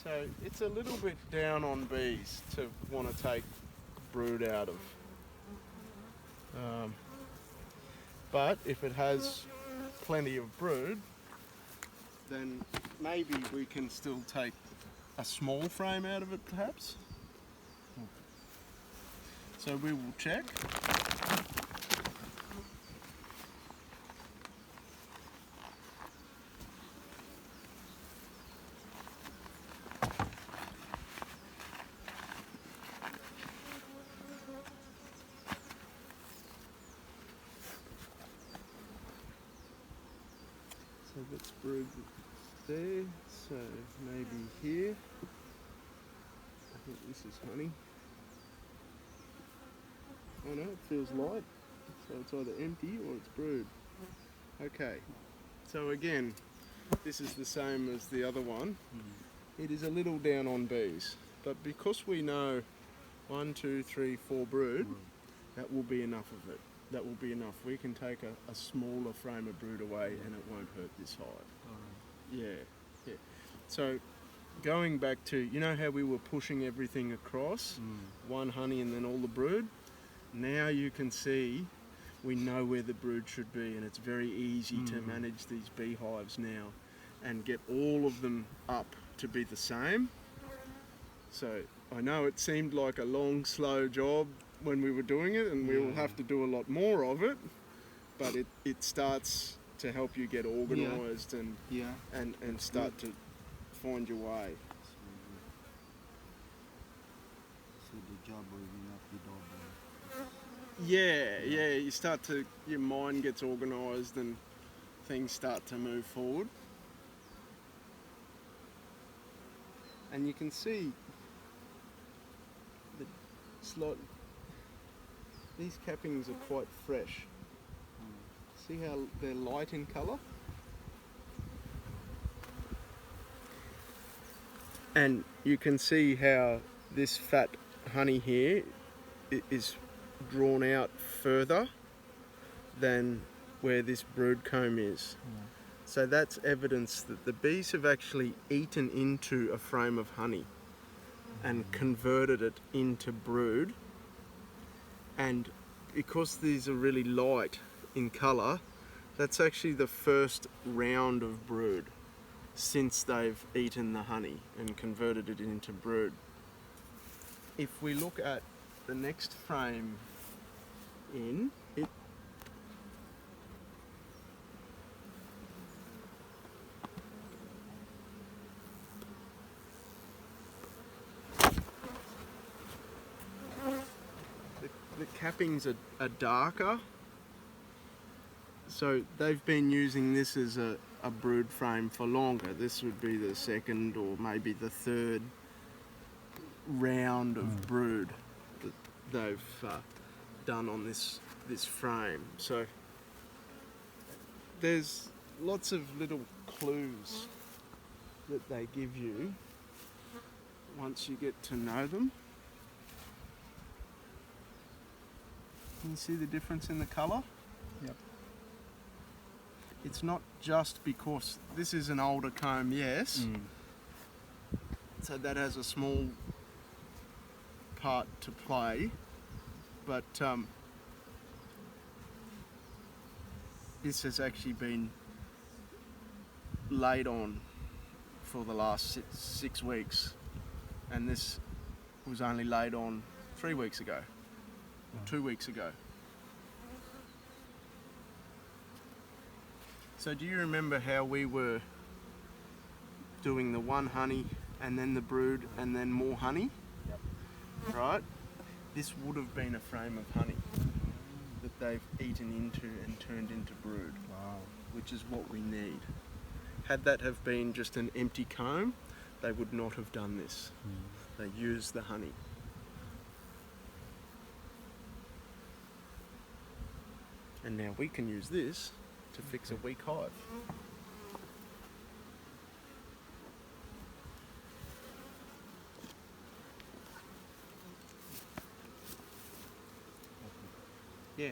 So it's a little bit down on bees to want to take brood out of. But if it has plenty of brood, then maybe we can still take a small frame out of it perhaps. So we will check. So that's brood there, so maybe here. I think this is honey. Oh no, it feels light. So it's either empty or it's brood. Okay, so again, this is the same as the other one. It is a little down on bees, but because we know 1, 2, 3, 4 brood, that will be enough of it. That will be enough. We can take a smaller frame of brood away and it won't hurt this hive. Yeah. So going back to, you know how we were pushing everything across, one honey and then all the brood? Now you can see we know where the brood should be, and it's very easy to manage these beehives now and get all of them up to be the same. So I know it seemed like a long, slow job when we were doing it, and we will have to do a lot more of it, but it starts to help you get organised and start to find your way. So the job will not be done. Yeah, you start to, your mind gets organised and things start to move forward. And you can see the these cappings are quite fresh. See how they're light in colour? And you can see how this fat honey here is drawn out further than where this brood comb is. So that's evidence that the bees have actually eaten into a frame of honey and converted it into brood. And because these are really light in colour, that's actually the first round of brood since they've eaten the honey and converted it into brood. If we look at the next frame in, the cappings are darker, so they've been using this as a brood frame for longer. This would be the second or maybe the third round of brood that they've done on this frame. So there's lots of little clues that they give you once you get to know them. Can you see the difference in the colour? Yep. It's not just because this is an older comb, yes, so that has a small part to play, but this has actually been laid on for the last 6 weeks, and this was only laid on 3 weeks ago. 2 weeks ago. So do you remember how we were doing the one honey and then the brood and then more honey? Yep. Right? This would have been a frame of honey that they've eaten into and turned into brood. Wow. Which is what we need. Had that have been just an empty comb, they would not have done this. They used the honey. And now we can use this to fix a weak hive. Yeah.